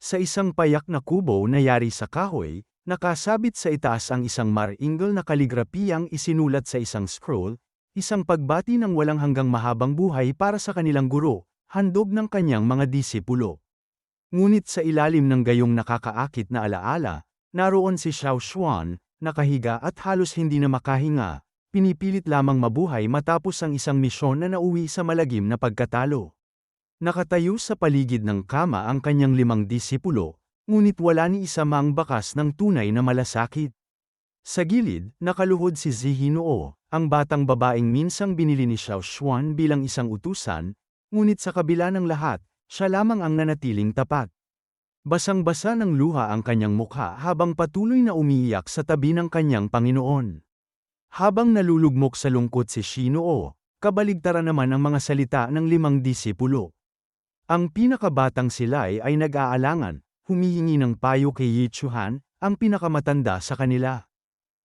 Sa isang payak na kubo na yari sa kahoy, nakasabit sa itaas ang isang maringal na kaligrapiyang isinulat sa isang scroll, isang pagbati ng walang hanggang mahabang buhay para sa kanilang guro, handog ng kanyang mga disipulo. Ngunit sa ilalim ng gayong nakakaakit na alaala, naroon si Xiao Xuan, nakahiga at halos hindi na makahinga, pinipilit lamang mabuhay matapos ang isang misyon na nauwi sa malagim na pagkatalo. Nakatayo sa paligid ng kama ang kanyang 5 disipulo, ngunit wala ni isa mang bakas ng tunay na malasakit. Sa gilid, nakaluhod si Zihinoo, ang batang babaeng minsang binili ni Xiao Xuan bilang isang utusan, ngunit sa kabila ng lahat, siya lamang ang nanatiling tapat. Basang-basa ng luha ang kanyang mukha habang patuloy na umiiyak sa tabi ng kanyang Panginoon. Habang nalulugmok sa lungkot si Shinoo, kabaligtaran naman ang mga salita ng 5 disipulo. Ang pinakabatang silay ay nag-aalangan, humihingi ng payo kay Yi Chuhan, ang pinakamatanda sa kanila.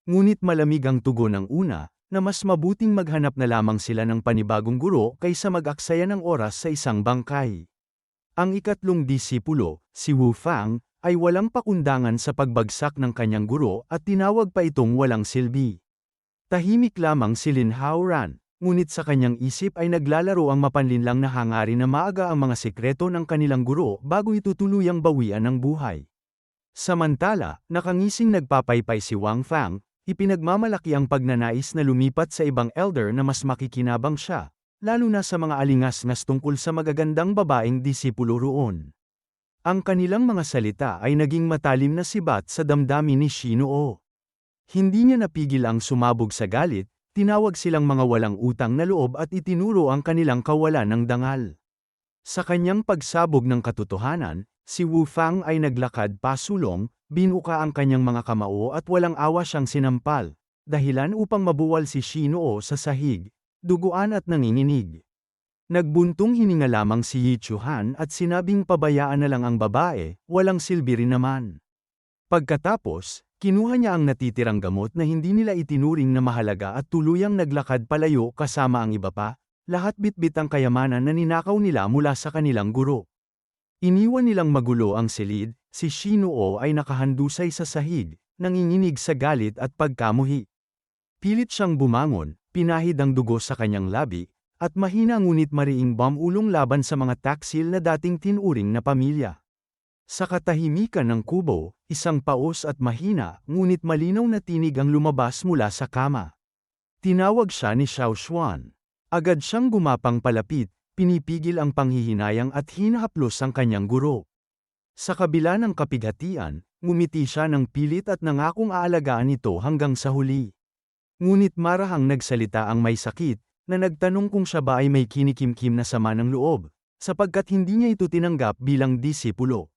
Ngunit malamig ang tugon ng una, na mas mabuting maghanap na lamang sila ng panibagong guro kaysa mag-aksaya ng oras sa isang bangkay. Ang ikatlong disipulo, si Wu Fang, ay walang pakundangan sa pagbagsak ng kanyang guro at tinawag pa itong walang silbi. Tahimik lamang si Lin Haoran, ngunit sa kanyang isip ay naglalaro ang mapanlinlang na hangarin na maaga ang mga sekreto ng kanilang guro bago ito tuluyang bawian ng buhay. Samantala, nakangising nagpapaypay si Wang Fang, ipinagmamalaki ang pagnanais na lumipat sa ibang elder na mas makikinabang siya, lalo na sa mga alingas-ngas tungkol sa magagandang babaeng disipulo roon. Ang kanilang mga salita ay naging matalim na sibat sa damdamin ni Shinoo. Hindi niya napigil ang sumabog sa galit, tinawag silang mga walang utang na loob at itinuro ang kanilang kawalan ng dangal. Sa kanyang pagsabog ng katotohanan, si Wu Fang ay naglakad pasulong, binuka ang kanyang mga kamao at walang awa siyang sinampal, dahilan upang mabuwal si Shinoo sa sahig, duguan at nanginginig. Nagbuntong hininga lamang si Yi Chuhan at sinabing pabayaan na lang ang babae, walang silbi rin naman. Pagkatapos, kinuha niya ang natitirang gamot na hindi nila itinuring na mahalaga at tuluyang naglakad palayo kasama ang iba pa, lahat bitbit ang kayamanan na ninakaw nila mula sa kanilang guro. Iniwan nilang magulo ang silid, si Shinoo ay nakahandusay sa sahig, nanginginig sa galit at pagkamuhi. Pilit siyang bumangon, pinahid ang dugo sa kanyang labi, at mahina ngunit mariing bamulong laban sa mga taksil na dating tinuring na pamilya. Sa katahimikan ng kubo, isang paos at mahina, ngunit malinaw na tinig ang lumabas mula sa kama. Tinawag siya ni Xiao Xuan. Agad siyang gumapang palapit, pinipigil ang panghihinayang at hinahaplos ang kanyang guro. Sa kabila ng kapighatian, ngumiti siya ng pilit at nangakong aalagaan ito hanggang sa huli. Ngunit marahang nagsalita ang may sakit, na nagtanong kung siya ba ay may kinikimkim na sama ng loob, sapagkat hindi niya ito tinanggap bilang disipulo.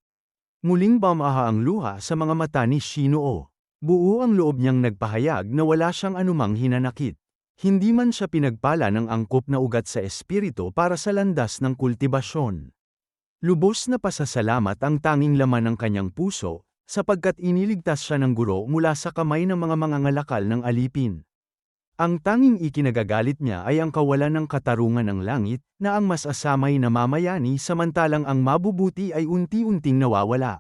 Muling bumaha ang luha sa mga mata ni Shinoo. Buo ang loob niyang nagpahayag na wala siyang anumang hinanakit. Hindi man siya pinagpala ng angkop na ugat sa espiritu para sa landas ng kultibasyon. Lubos na pasasalamat ang tanging laman ng kanyang puso, sapagkat iniligtas siya ng guro mula sa kamay ng mga mangangalakal ng alipin. Ang tanging ikinagagalit niya ay ang kawalan ng katarungan ng langit, na ang mas asamay na mamayani samantalang ang mabubuti ay unti-unting nawawala.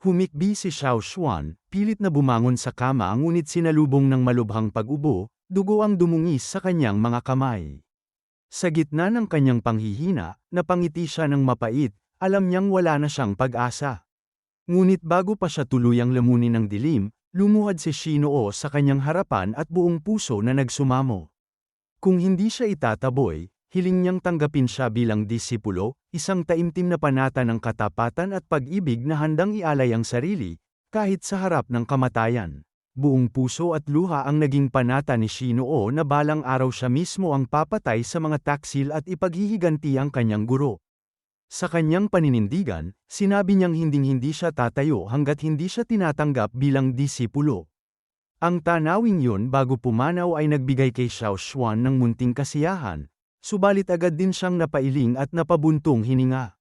Humikbi si Xiao Xuan, pilit na bumangon sa kama ngunit sinalubong ng malubhang pag-ubo, dugo ang dumungis sa kanyang mga kamay. Sa gitna ng kanyang panghihina, napangiti siya ng mapait, alam niyang wala na siyang pag-asa. Ngunit bago pa siya tuluyang lamunin ng dilim, lumuhad si Shinoo sa kanyang harapan at buong puso na nagsumamo. Kung hindi siya itataboy, hiling niyang tanggapin siya bilang disipulo, isang taimtim na panata ng katapatan at pag-ibig na handang ialay ang sarili, kahit sa harap ng kamatayan. Buong puso at luha ang naging panata ni Shinoo na balang araw siya mismo ang papatay sa mga taksil at ipaghihiganti ang kanyang guro. Sa kanyang paninindigan, sinabi niyang hinding-hindi siya tatayo hanggat hindi siya tinatanggap bilang disipulo. Ang tanawing yun bago pumanaw ay nagbigay kay Xiao Xuan ng munting kasiyahan, subalit agad din siyang napailing at napabuntong hininga.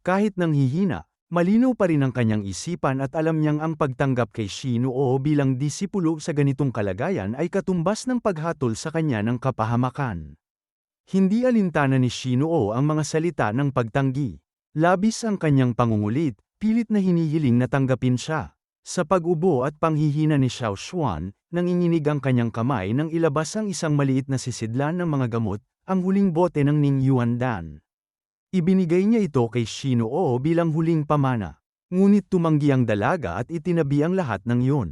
Kahit nanghihina, malinaw pa rin ang kanyang isipan at alam niyang ang pagtanggap kay Shinoo bilang disipulo sa ganitong kalagayan ay katumbas ng paghatol sa kanya ng kapahamakan. Hindi alintana ni Shinoo ang mga salita ng pagtanggi. Labis ang kanyang pangungulit, pilit na hinihiling na tanggapin siya. Sa pag-ubo at panghihina ni Xiao Xuan, nanginginig ang kanyang kamay nang ilabas ang isang maliit na sisidlan ng mga gamot, ang huling bote ng Ning Yuandan. Ibinigay niya ito kay Shinoo bilang huling pamana. Ngunit tumanggi ang dalaga at itinabi ang lahat ng iyon.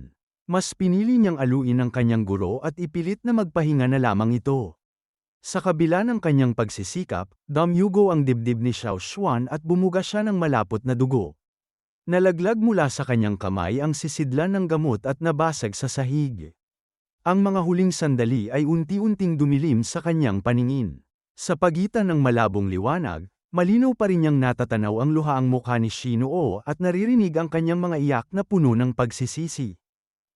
Mas pinili niyang aluin ang kanyang guro at ipilit na magpahinga na lamang ito. Sa kabila ng kanyang pagsisikap, damyugo ang dibdib ni Xiao Xuan at bumuga siya ng malapot na dugo. Nalaglag mula sa kanyang kamay ang sisidlan ng gamot at nabasag sa sahig. Ang mga huling sandali ay unti-unting dumilim sa kanyang paningin. Sa pagitan ng malabong liwanag, malinaw pa rin niyang natatanaw ang luhaang mukha ni Shinoo at naririnig ang kanyang mga iyak na puno ng pagsisisi.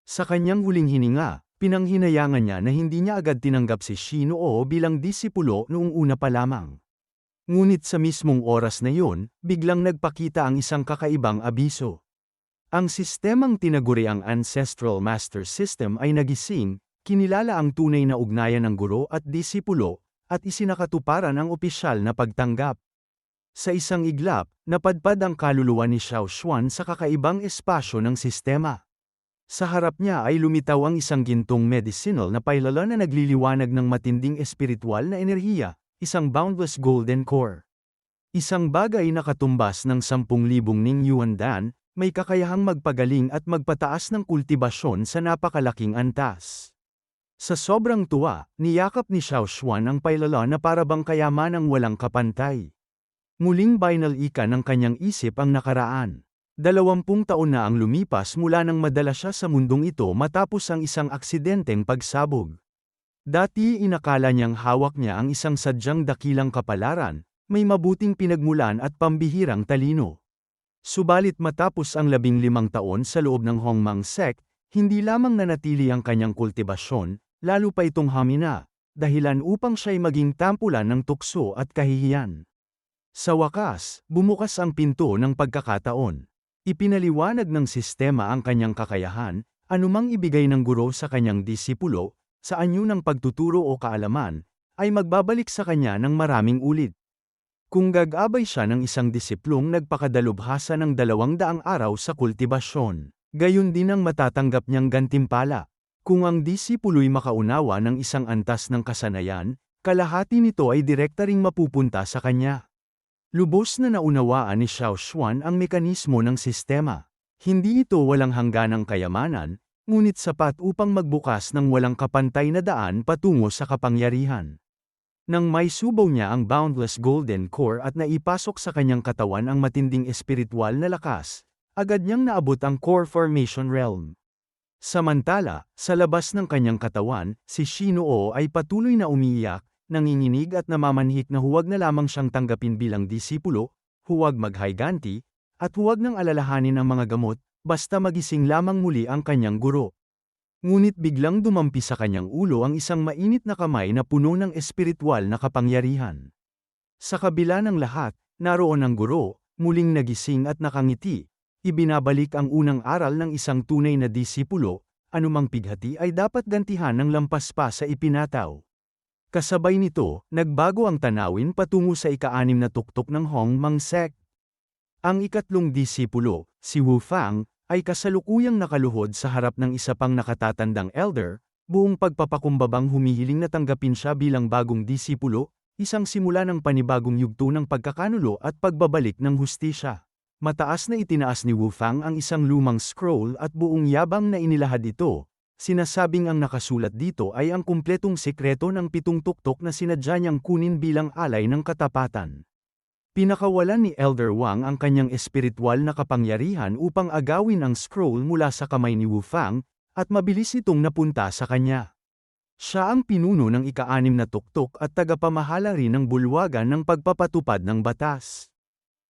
Sa kanyang huling hininga, pinanghinayangan niya na hindi niya agad tinanggap si Shinoo bilang disipulo noong una pa lamang. Ngunit sa mismong oras na iyon, biglang nagpakita ang isang kakaibang abiso. Ang sistemang tinaguri ang Ancestral Master System ay nagising, kinilala ang tunay na ugnayan ng guro at disipulo, at isinakatuparan ang opisyal na pagtanggap. Sa isang iglap, napadpad ang kaluluwa ni Xiao Xuan sa kakaibang espasyo ng sistema. Sa harap niya ay lumitaw ang isang gintong medicinal na pailala na nagliliwanag ng matinding espiritual na enerhiya, isang boundless golden core. Isang bagay na katumbas ng 10,000 Ning Yuandan, may kakayahang magpagaling at magpataas ng kultibasyon sa napakalaking antas. Sa sobrang tuwa, niyakap ni Xiao Xuan ang pailala na parabang kayamanang walang kapantay. Muling binalika ng kanyang isip ang nakaraan. 20 taon na ang lumipas mula nang madala siya sa mundong ito matapos ang isang aksidenteng pagsabog. Dati inakala niyang hawak niya ang isang sadyang dakilang kapalaran, may mabuting pinagmulan at pambihirang talino. Subalit matapos ang 15 taon sa loob ng Hongmang sect, hindi lamang nanatili ang kanyang kultibasyon, lalo pa itong hamina, dahilan upang siya'y maging tampulan ng tukso at kahihiyan. Sa wakas, bumukas ang pinto ng pagkakataon. Ipinaliwanag ng sistema ang kanyang kakayahan, anumang ibigay ng guro sa kanyang disipulo, sa anyo ng pagtuturo o kaalaman, ay magbabalik sa kanya ng maraming ulit. Kung gagabay siya ng isang disiplong nagpakadalubhasa ng 200 araw sa kultibasyon, gayon din ang matatanggap niyang gantimpala. Kung ang disipulo'y makaunawa ng isang antas ng kasanayan, kalahati nito ay direkta ring mapupunta sa kanya. Lubos na naunawaan ni Xiao Xuan ang mekanismo ng sistema. Hindi ito walang hangganang kayamanan, ngunit sapat upang magbukas ng walang kapantay na daan patungo sa kapangyarihan. Nang may subaw niya ang boundless golden core at naipasok sa kanyang katawan ang matinding espiritual na lakas, agad niyang naabot ang core formation realm. Samantala, sa labas ng kanyang katawan, si Shinoo ay patuloy na umiiyak, nanginginig at namamanhik na huwag na lamang siyang tanggapin bilang disipulo, huwag maghayganti, at huwag nang alalahanin ang mga gamot, basta magising lamang muli ang kanyang guro. Ngunit biglang dumampi sa kanyang ulo ang isang mainit na kamay na puno ng espiritual na kapangyarihan. Sa kabila ng lahat, naroon ang guro, muling nagising at nakangiti, ibinabalik ang unang aral ng isang tunay na disipulo, anumang pighati ay dapat gantihan ng lampas pa sa ipinataw. Kasabay nito, nagbago ang tanawin patungo sa ika-6 na tuktok ng Hongmang sect. Ang ikatlong disipulo, si Wu Fang, ay kasalukuyang nakaluhod sa harap ng isa pang nakatatandang elder, buong pagpapakumbabang humihiling na tanggapin siya bilang bagong disipulo, isang simula ng panibagong yugto ng pagkakanulo at pagbabalik ng hustisya. Mataas na itinaas ni Wu Fang ang isang lumang scroll at buong yabang na inilahad ito. Sinasabing ang nakasulat dito ay ang kumpletong sekreto ng 7 tuktok na sinadya niyang kunin bilang alay ng katapatan. Pinakawalan ni Elder Wang ang kanyang espiritual na kapangyarihan upang agawin ang scroll mula sa kamay ni Wu Fang, at mabilis itong napunta sa kanya. Siya ang pinuno ng ika-6 na tuktok at tagapamahala rin ng bulwagan ng pagpapatupad ng batas.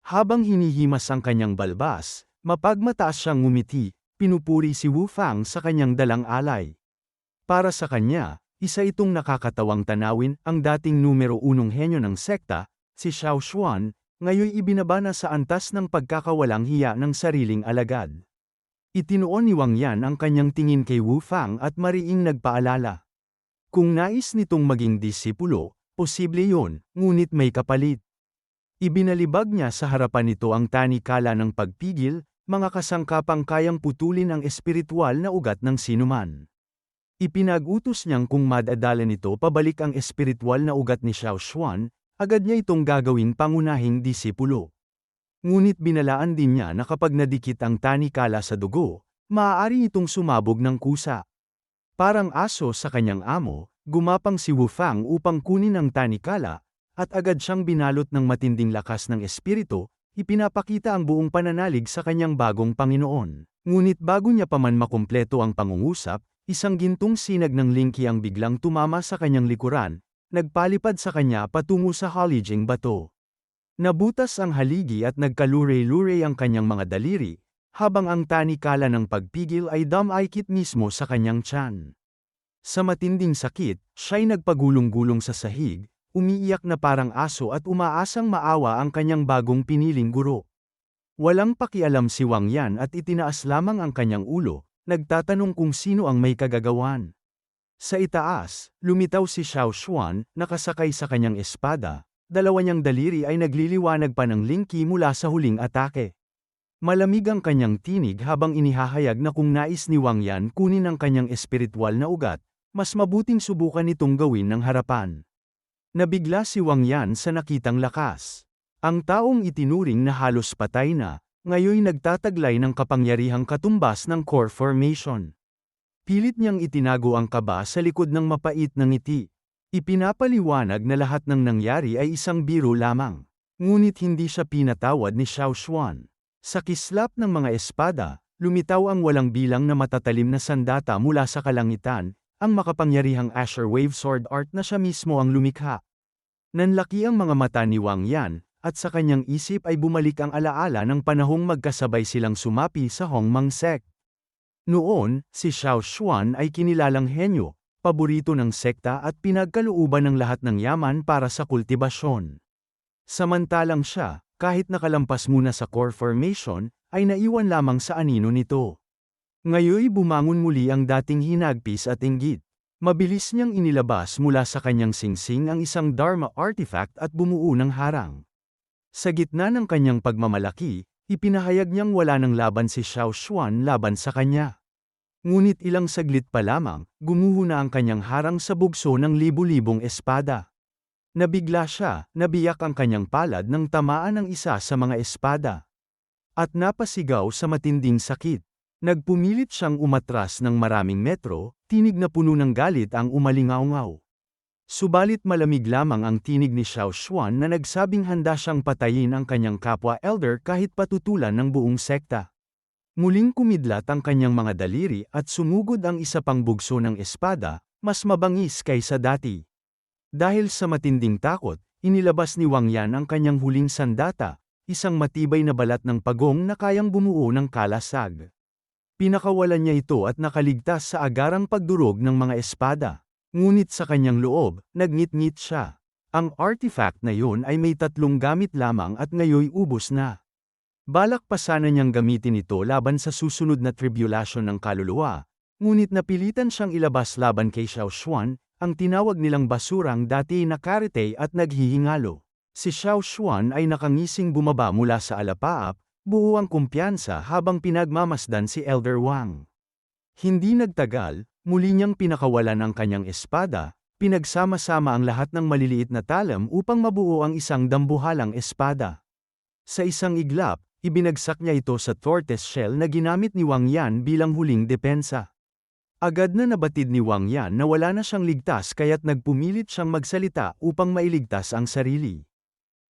Habang hinihimas ang kanyang balbas, mapagmataas siyang ngumiti. Pinupuri si Wu Fang sa kanyang dalang alay. Para sa kanya, isa itong nakakatawang tanawin, ang dating numero 1 henyo ng sekta, si Xiao Xuan, ngayoy ibinaba na sa antas ng pagkakawalang hiya ng sariling alagad. Itinuon ni Wang Yan ang kanyang tingin kay Wu Fang at mariing nagpaalala. Kung nais nitong maging disipulo, posible yon, ngunit may kapalit. Ibinalibag niya sa harapan nito ang tanikala ng pagpigil, mga kasangkapang kayang putulin ang espiritual na ugat ng sinuman. Ipinag-utos niyang kung madadala nito pabalik ang espiritual na ugat ni Xiao Xuan, agad niya itong gagawing pangunahing disipulo. Ngunit binalaan din niya na kapag nadikit ang tanikala sa dugo, maaari itong sumabog ng kusa. Parang aso sa kanyang amo, gumapang si Wu Fang upang kunin ang tanikala, at agad siyang binalot ng matinding lakas ng espiritu, ipinapakita ang buong pananalig sa kanyang bagong Panginoon. Ngunit bago niya pa man makumpleto ang pangungusap, isang gintong sinag ng Linky ang biglang tumama sa kanyang likuran, nagpalipad sa kanya patungo sa halijing bato. Nabutas ang haligi at nagkalure-lure ang kanyang mga daliri, habang ang tanikala ng pagpigil ay damaykit mismo sa kanyang tiyan. Sa matinding sakit, siya'y nagpagulong-gulong sa sahig, umiiyak na parang aso at umaasang maawa ang kanyang bagong piniling guro. Walang pakialam si Wang Yan at itinaas lamang ang kanyang ulo, nagtatanong kung sino ang may kagagawan. Sa itaas, lumitaw si Xiao Xuan, nakasakay sa kanyang espada. Dalawa niyang daliri ay nagliliwanag pa ng Linky mula sa huling atake. Malamig ang kanyang tinig habang inihahayag na kung nais ni Wang Yan kunin ang kanyang espiritual na ugat, mas mabuting subukan itong gawin ng harapan. Nabigla si Wang Yan sa nakitang lakas. Ang taong itinuring na halos patay na, ngayon nagtataglay ng kapangyarihang katumbas ng core formation. Pilit niyang itinago ang kaba sa likod ng mapait na ngiti. Ipinapaliwanag na lahat ng nangyari ay isang biro lamang. Ngunit hindi siya pinatawad ni Xiao Xuan. Sa kislap ng mga espada, lumitaw ang walang bilang na matatalim na sandata mula sa kalangitan, ang makapangyarihang Asher Wave Sword Art na siya mismo ang lumikha. Nanlaki ang mga mata ni Wang Yan, at sa kanyang isip ay bumalik ang alaala ng panahong magkasabay silang sumapi sa Hongmang Sect. Noon, si Xiao Xuan ay kinilalang henyo, paborito ng sekta at pinagkalooban ng lahat ng yaman para sa kultibasyon. Samantalang siya, kahit nakalampas muna sa core formation, ay naiwan lamang sa anino nito. Ngayoy bumangon muli ang dating hinagpis at inggit. Mabilis niyang inilabas mula sa kanyang singsing ang isang Dharma artifact at bumuo ng harang. Sa gitna ng kanyang pagmamalaki, ipinahayag niyang wala ng laban si Xiao Xuan laban sa kanya. Ngunit ilang saglit pa lamang, gumuho na ang kanyang harang sa bugso ng libu-libong espada. Nabigla siya, nabiyak ang kanyang palad nang tamaan ng isa sa mga espada. At napasigaw sa matinding sakit. Nagpumilit siyang umatras ng maraming metro, tinig na puno ng galit ang umalingaw-ngaw. Subalit malamig lamang ang tinig ni Xiao Xuan na nagsabing handa siyang patayin ang kanyang kapwa elder kahit patutulan ng buong sekta. Muling kumidlat ang kanyang mga daliri at sumugod ang isa pang bugso ng espada, mas mabangis kaysa dati. Dahil sa matinding takot, inilabas ni Wang Yan ang kanyang huling sandata, isang matibay na balat ng pagong na kayang bumuo ng kalasag. Pinakawalan niya ito at nakaligtas sa agarang pagdurog ng mga espada. Ngunit sa kanyang loob, nagngit-ngit siya. Ang artifact na yun ay may 3 gamit lamang at ngayoy ubos na. Balak pa sana niyang gamitin ito laban sa susunod na tribulation ng kaluluwa, ngunit napilitan siyang ilabas laban kay Xiao Xuan, ang tinawag nilang basurang dati na karate at naghihingalo. Si Xiao Xuan ay nakangising bumaba mula sa alapaap, buo ang kumpiyansa habang pinagmamasdan si Elder Wang. Hindi nagtagal, muli niyang pinakawalan ang kanyang espada, pinagsama-sama ang lahat ng maliliit na talam upang mabuo ang isang dambuhalang espada. Sa isang iglap, ibinagsak niya ito sa tortoise shell na ginamit ni Wang Yan bilang huling depensa. Agad na nabatid ni Wang Yan na wala na siyang ligtas kaya't nagpumilit siyang magsalita upang mailigtas ang sarili.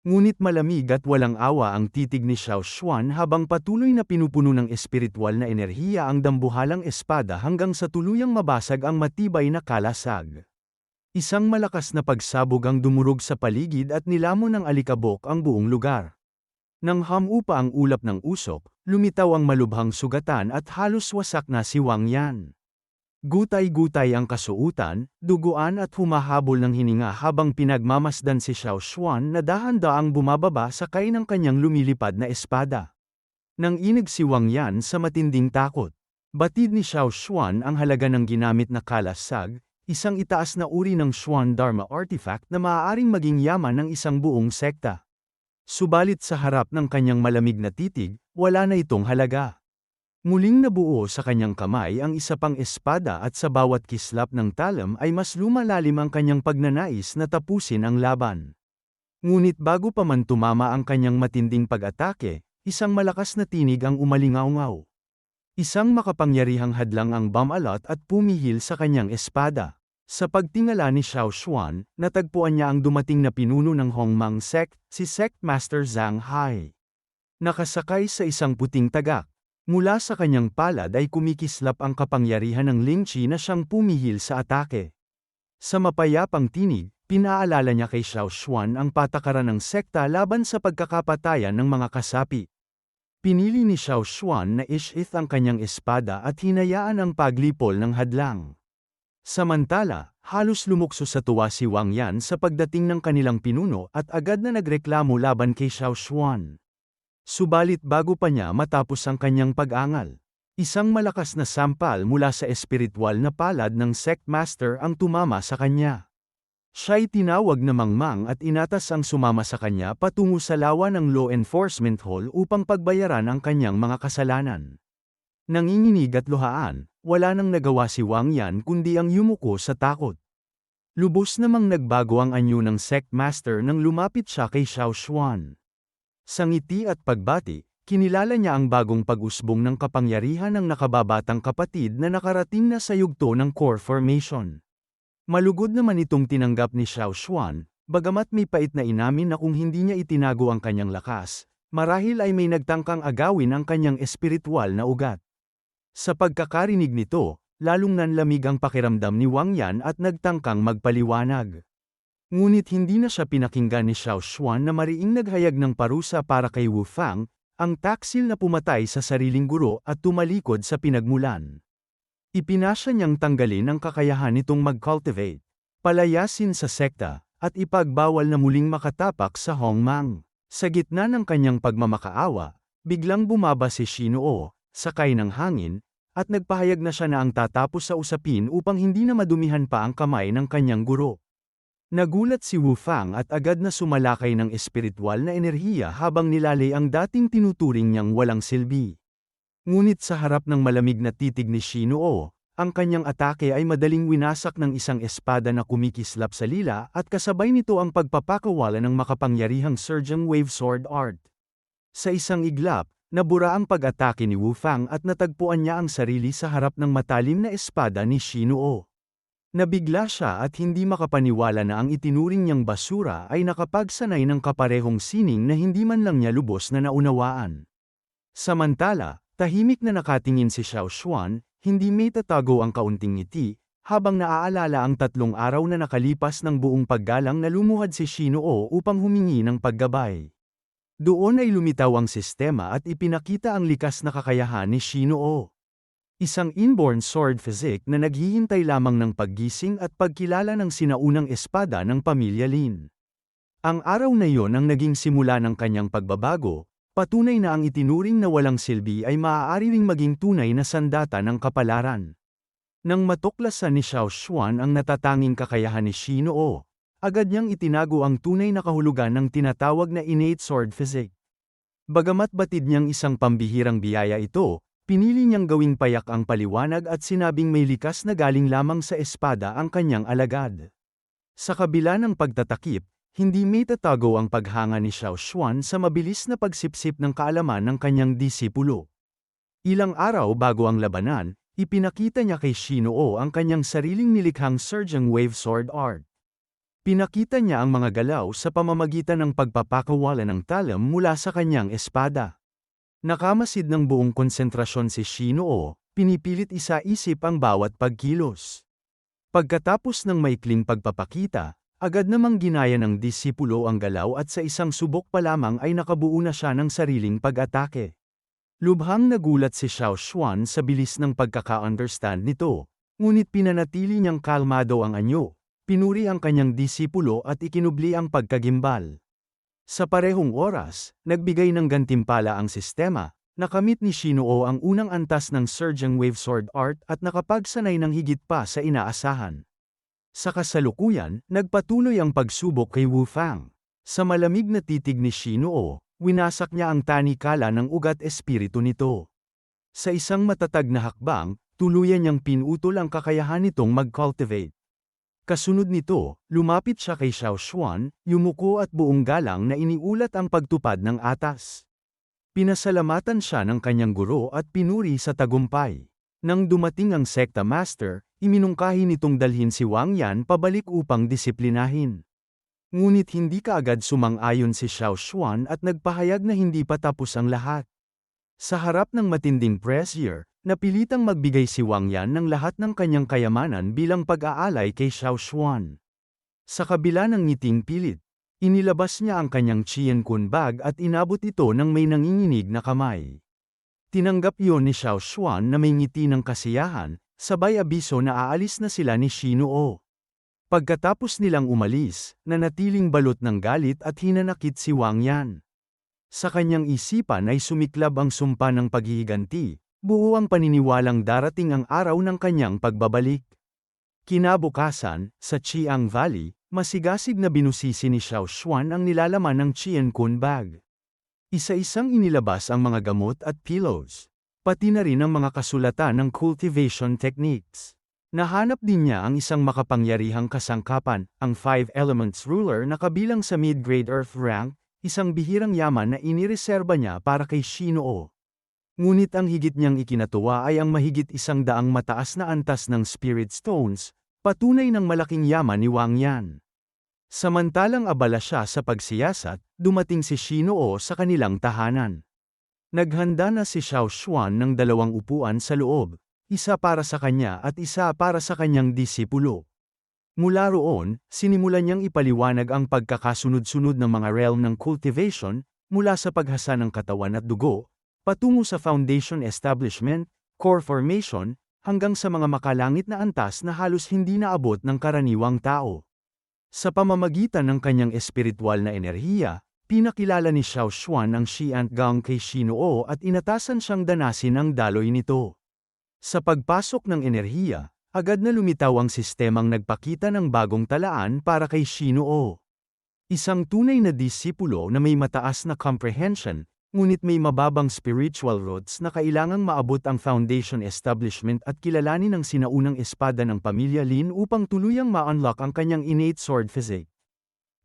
Ngunit malamig at walang awa ang titig ni Xiao Xuan habang patuloy na pinupuno ng espiritual na enerhiya ang dambuhalang espada hanggang sa tuluyang mabasag ang matibay na kalasag. Isang malakas na pagsabog ang dumurog sa paligid at nilamon ng alikabok ang buong lugar. Nang hamupa ang ulap ng usok, lumitaw ang malubhang sugatan at halos wasak na si Wang Yan. Gutay-gutay ang kasuutan, duguan at humahabol ng hininga habang pinagmamasdan si Xiao Xuan na dahan-daang bumababa sakay ng kanyang lumilipad na espada. Nang inig si Wang Yan sa matinding takot. Batid ni Xiao Xuan ang halaga ng ginamit na kalasag, isang itaas na uri ng Xuan Dharma artifact na maaaring maging yaman ng isang buong sekta. Subalit sa harap ng kanyang malamig na titig, wala na itong halaga. Muling nabuo sa kanyang kamay ang isa pang espada at sa bawat kislap ng talam ay mas lumalalim ang kanyang pagnanais na tapusin ang laban. Ngunit bago pa man tumama ang kanyang matinding pag-atake, isang malakas na tinig ang umalingaw-ngaw. Isang makapangyarihang hadlang ang bumalot at pumihil sa kanyang espada. Sa pagtingala ni Xiao Xuan, natagpuan niya ang dumating na pinuno ng Hongmang sect, si Sect Master Zhang Hai. Nakasakay sa isang puting tagak. Mula sa kanyang palad ay kumikislap ang kapangyarihan ng Lingqi na siyang pumihil sa atake. Sa mapayapang tinig, pinaalala niya kay Xiao Xuan ang patakaran ng sekta laban sa pagkakapatayan ng mga kasapi. Pinili ni Xiao Xuan na ishith ang kanyang espada at hinayaan ang paglipol ng hadlang. Samantala, halos lumukso sa tuwa si Wang Yan sa pagdating ng kanilang pinuno at agad na nagreklamo laban kay Xiao Xuan. Subalit bago pa niya matapos ang kanyang pag-angal, isang malakas na sampal mula sa espiritual na palad ng Sect Master ang tumama sa kanya. Siya'y tinawag na Mangmang at inatas ang sumama sa kanya patungo sa lawa ng Law Enforcement Hall upang pagbayaran ang kanyang mga kasalanan. Nanginginig at luhaan, wala nang nagawa si Wang Yan kundi ang yumuko sa takot. Lubos namang nagbago ang anyo ng Sect Master nang lumapit siya kay Xiao Xuan. Sa ngiti at pagbati, kinilala niya ang bagong pag-usbong ng kapangyarihan ng nakababatang kapatid na nakarating na sa yugto ng core formation. Malugod naman itong tinanggap ni Xiao Xuan, bagamat may pait na inamin na kung hindi niya itinago ang kanyang lakas, marahil ay may nagtangkang agawin ang kanyang espiritual na ugat. Sa pagkakarinig nito, lalong nanlamig ang pakiramdam ni Wang Yan at nagtangkang magpaliwanag. Ngunit hindi na siya pinakinggan ni Xiao Xuan na mariing naghayag ng parusa para kay Wu Fang, ang taksil na pumatay sa sariling guro at tumalikod sa pinagmulan. Ipinasya niyang tanggalin ang kakayahan nitong mag-cultivate, palayasin sa sekta, at ipagbawal na muling makatapak sa Hongmang. Sa gitna ng kanyang pagmamakaawa, biglang bumaba si Shinoo, sakay ng hangin, at nagpahayag na siya na ang tatapos sa usapin upang hindi na madumihan pa ang kamay ng kanyang guro. Nagulat si Wu Fang at agad na sumalakay ng espiritual na enerhiya habang nilalay ang dating tinuturing niyang walang silbi. Ngunit sa harap ng malamig na titig ni Shinoo, ang kanyang atake ay madaling winasak ng isang espada na kumikislap sa lila at kasabay nito ang pagpapakawala ng makapangyarihang Surging Wave Sword Art. Sa isang iglap, nabura ang pag-atake ni Wu Fang at natagpuan niya ang sarili sa harap ng matalim na espada ni Shinoo. Nabigla siya at hindi makapaniwala na ang itinuring niyang basura ay nakapagsanay ng kaparehong sining na hindi man lang niya lubos na naunawaan. Samantala, tahimik na nakatingin si Xiao Xuan, hindi may tatago ang kaunting ngiti, habang naaalala ang 3 araw na nakalipas ng buong paggalang na lumuhad si Shinoo upang humingi ng paggabay. Doon ay lumitaw ang sistema at ipinakita ang likas na kakayahan ni Shinoo. Isang inborn sword physic na naghihintay lamang ng paggising at pagkilala ng sinaunang espada ng pamilya Lin. Ang araw na iyon ang naging simula ng kanyang pagbabago, patunay na ang itinuring na walang silbi ay maaari ring maging tunay na sandata ng kapalaran. Nang matuklasan ni Xiao Xuan ang natatanging kakayahan ni Shinoo, agad niyang itinago ang tunay na kahulugan ng tinatawag na innate sword physic. Bagamat batid niyang isang pambihirang biyaya ito, pinili niyang gawing payak ang paliwanag at sinabing may likas na galing lamang sa espada ang kanyang alagad. Sa kabila ng pagtatakip, hindi may tatago ang paghanga ni Xiao Xuan sa mabilis na pagsipsip ng kaalaman ng kanyang disipulo. Ilang araw bago ang labanan, ipinakita niya kay Shinoo ang kanyang sariling nilikhang Surging Wave Sword Art. Pinakita niya ang mga galaw sa pamamagitan ng pagpapakawala ng talam mula sa kanyang espada. Nakamasid ng buong konsentrasyon si Shinoo, pinipilit isa-isip ang bawat pagkilos. Pagkatapos ng maikling pagpapakita, agad namang ginaya ng disipulo ang galaw at sa isang subok pa lamang ay nakabuo na siya ng sariling pag-atake. Lubhang nagulat si Xiao Xuan sa bilis ng pagkaka-understand nito, ngunit pinanatili niyang kalmado ang anyo, pinuri ang kanyang disipulo at ikinubli ang pagkagimbal. Sa parehong oras, nagbigay ng gantimpala ang sistema, nakamit ni Shinoo ang unang antas ng Surging Wave Sword Art at nakapagsanay ng higit pa sa inaasahan. Sa kasalukuyan, nagpatuloy ang pagsubok kay Wu Fang. Sa malamig na titig ni Shinoo, winasak niya ang tanikala ng ugat espiritu nito. Sa isang matatag na hakbang, tuluyan niyang pinutol ang kakayahan nitong mag-cultivate. Kasunod nito, lumapit siya kay Xiao Xuan, yumuko at buong galang na iniulat ang pagtupad ng atas. Pinasalamatan siya ng kanyang guro at pinuri sa tagumpay. Nang dumating ang sekta master, iminungkahi nitong dalhin si Wang Yan pabalik upang disiplinahin. Ngunit hindi kaagad sumang-ayon si Xiao Xuan at nagpahayag na hindi pa tapos ang lahat. Sa harap ng matinding pressure, napilitang magbigay si Wang Yan ng lahat ng kanyang kayamanan bilang pag-aalay kay Xiao Xuan. Sa kabila ng ngiting pilit, inilabas niya ang kanyang Qian Kun bag at inabot ito ng may nanginginig na kamay. Tinanggap iyon ni Xiao Xuan na may ngiti ng kasiyahan, sabay abiso na aalis na sila ni Shinoo. Pagkatapos nilang umalis, nanatiling balot ng galit at hinanakit si Wang Yan. Sa kanyang isipan ay sumiklab ang sumpa ng paghihiganti, buo ang paniniwalang darating ang araw ng kanyang pagbabalik. Kinabukasan, sa Chiang Valley, masigasig na binusisi ni Xiao Xuan ang nilalaman ng Qian Kun bag. Isa-isang inilabas ang mga gamot at pillows, pati na rin ang mga kasulatan ng cultivation techniques. Nahanap din niya ang isang makapangyarihang kasangkapan, ang Five Elements Ruler na kabilang sa mid-grade Earth rank, isang bihirang yaman na inireserba niya para kay Shinoo. Ngunit ang higit niyang ikinatuwa ay ang mahigit 100 mataas na antas ng Spirit Stones, patunay ng malaking yaman ni Wang Yan. Samantalang abala siya sa pagsiyasat, dumating si Shinoo sa kanilang tahanan. Naghanda na si Xiao Xuan ng 2 upuan sa loob, isa para sa kanya at isa para sa kanyang disipulo. Mula roon, sinimulan niyang ipaliwanag ang pagkakasunod-sunod ng mga realm ng cultivation, mula sa paghasa ng katawan at dugo, patungo sa foundation establishment, core formation, hanggang sa mga makalangit na antas na halos hindi naabot ng karaniwang tao. Sa pamamagitan ng kanyang espiritual na enerhiya, pinakilala ni Xiao Xuan ang Xian Gang kay Shinoo at inatasan siyang danasin ang daloy nito. Sa pagpasok ng enerhiya, agad na lumitaw ang sistemang nagpakita ng bagong talaan para kay Shinoo. Isang tunay na disipulo na may mataas na comprehension, ngunit may mababang spiritual roots na kailangang maabot ang foundation establishment at kilalanin ang sinaunang espada ng pamilya Lin upang tuluyang ma-unlock ang kanyang innate sword physique.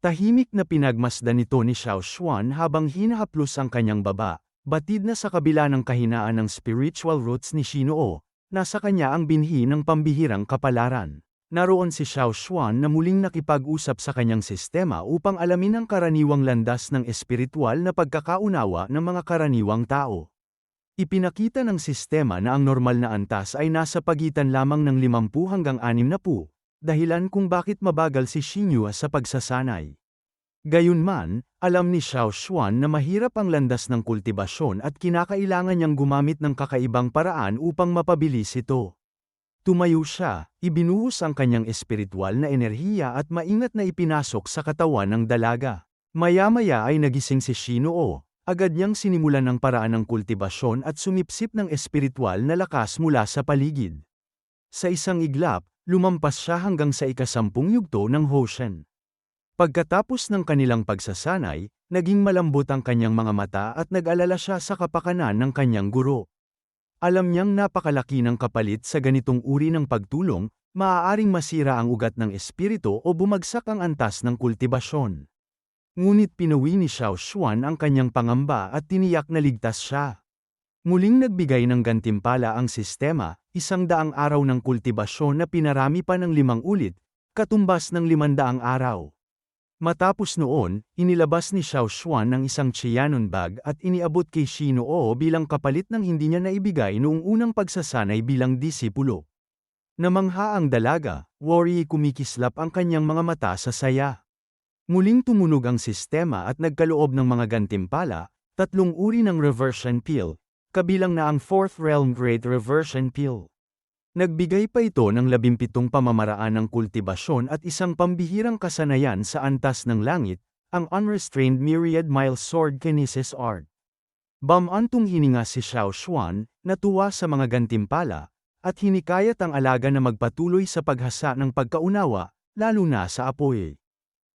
Tahimik na pinagmasdan nito ni Xiao Xuan habang hinahaplos ang kanyang baba, batid na sa kabila ng kahinaan ng spiritual roots ni Shinoo. Nasa kanya ang binhi ng pambihirang kapalaran. Naroon si Xiao Xuan na muling nakipag-usap sa kanyang sistema upang alamin ang karaniwang landas ng espiritual na pagkakaunawa ng mga karaniwang tao. Ipinakita ng sistema na ang normal na antas ay nasa pagitan lamang ng 50 hanggang 60, dahilan kung bakit mabagal si Xinyua sa pagsasanay. Gayunman, alam ni Xiao Xuan na mahirap ang landas ng kultibasyon at kinakailangan niyang gumamit ng kakaibang paraan upang mapabilis ito. Tumayo siya, ibinuhos ang kanyang espiritual na enerhiya at maingat na ipinasok sa katawan ng dalaga. Maya-maya ay nagising si Shinoo, agad niyang sinimulan ang paraan ng kultibasyon at sumipsip ng espiritual na lakas mula sa paligid. Sa isang iglap, lumampas siya hanggang sa ika-10 yugto ng Hoshin. Pagkatapos ng kanilang pagsasanay, naging malambot ang kanyang mga mata at nag-alala siya sa kapakanan ng kanyang guro. Alam niyang napakalaki ng kapalit sa ganitong uri ng pagtulong, maaaring masira ang ugat ng espiritu o bumagsak ang antas ng kultibasyon. Ngunit pinuwi ni Xiao Xuan ang kanyang pangamba at tiniyak na ligtas siya. Muling nagbigay ng gantimpala ang sistema, 100 araw ng kultibasyon na pinarami pa ng 5 ulit, katumbas ng 500 araw. Matapos noon, inilabas ni Xiao Xuan ng isang Qianon bag at iniabot kay Shinoo bilang kapalit ng hindi niya naibigay noong unang pagsasanay bilang disipulo. Namangha ang dalaga, worry kumikislap ang kanyang mga mata sa saya. Muling tumunog ang sistema at nagkaloob ng mga gantimpala, 3 uri ng reversion pill, kabilang na ang 4th realm grade reversion pill. Nagbigay pa ito ng 17 pamamaraan ng kultibasyon at isang pambihirang kasanayan sa antas ng langit, ang Unrestrained Myriad Mile Sword Kinesis Art. Bamantong hininga si Xiao Xuan, natuwa sa mga gantimpala, at hinikayat ang alaga na magpatuloy sa paghasa ng pagkaunawa, lalo na sa apoy.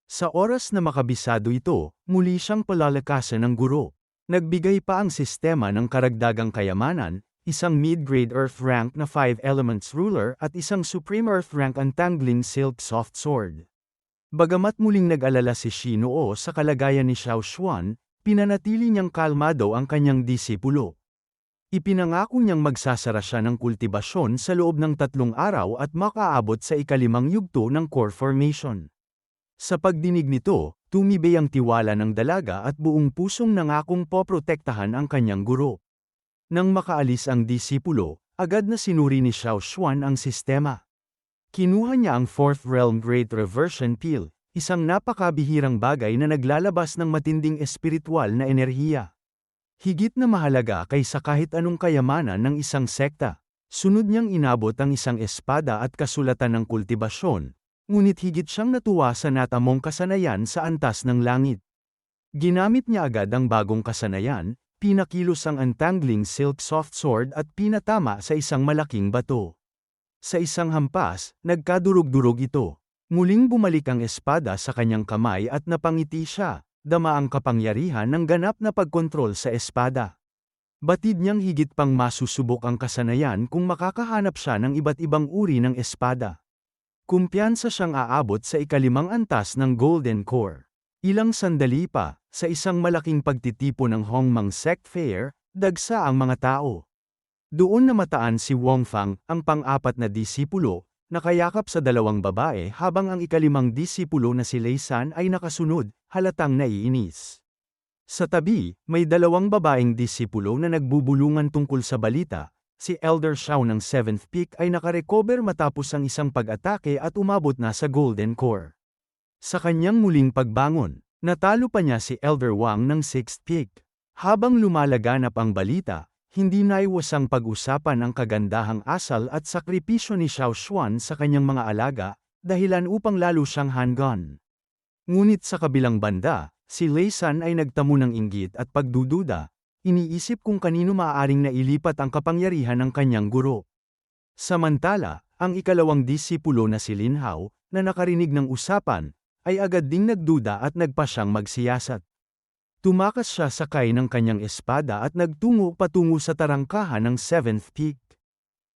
Sa oras na makabisado ito, muli siyang palalakasan ng guro. Nagbigay pa ang sistema ng karagdagang kayamanan, isang mid-grade Earth rank na 5 Elements ruler at isang Supreme Earth rank Untangling Silk Soft Sword. Bagamat muling nag-alala si Shinoo sa kalagayan ni Xiao Xuan, pinanatili niyang kalmado ang kanyang disipulo. Ipinangako niyang magsasara siya ng kultibasyon sa loob ng 3 araw at makaabot sa ika-5 yugto ng core formation. Sa pagdinig nito, tumibay ang tiwala ng dalaga at buong pusong nangakong poprotektahan ang kanyang guro. Nang makaalis ang disipulo, agad na sinuri ni Xiao Xuan ang sistema. Kinuha niya ang Fourth Realm Great Reversion Peel, isang napakabihirang bagay na naglalabas ng matinding espiritual na enerhiya. Higit na mahalaga kaysa kahit anong kayamanan ng isang sekta. Sunod niyang inabot ang isang espada at kasulatan ng kultibasyon, ngunit higit siyang natuwa sa natamong kasanayan sa antas ng langit. Ginamit niya agad ang bagong kasanayan, pinakilos ang Untangling Silk Soft Sword at pinatama sa isang malaking bato. Sa isang hampas, nagkadurog-durog ito. Muling bumalik ang espada sa kanyang kamay at napangiti siya, dama ang kapangyarihan ng ganap na pagkontrol sa espada. Batid niyang higit pang masusubok ang kasanayan kung makakahanap siya ng iba't ibang uri ng espada. Kumpiyansa siyang aabot sa ika-5 antas ng Golden Core. Ilang sandali pa, sa isang malaking pagtitipo ng Hongmang Sect Fair, dagsa ang mga tao. Doon namataan si Wong Fang, ang pang-4 na disipulo, nakayakap sa 2 babae habang ang ika-5 disipulo na si Lei San ay nakasunod, halatang naiinis. Sa tabi, may 2 babaeng disipulo na nagbubulungan tungkol sa balita. Si Elder Xiao ng 7th Peak ay nakarecover matapos ang isang pag-atake at umabot na sa Golden Core. Sa kanyang muling pagbangon, natalo pa niya si Elder Wang ng 6th Peak. Habang lumalaganap ang balita, hindi naiwasang pag-usapan ang kagandahang asal at sakripisyo ni Xiao Xuan sa kanyang mga alaga, dahilan upang lalo siyang hanggan. Ngunit sa kabilang banda, si Lei San ay nagtamo ng inggit at pagdududa, iniisip kung kanino maaaring nailipat ang kapangyarihan ng kanyang guro. Samantala, ang ika-2 disipulo na si Lin Hao, na nakarinig ng usapan, ay agad ding nagduda at nagpa siyang magsiyasat. Tumakas siya sakay ng kanyang espada at nagtungo patungo sa tarangkahan ng 7th Peak.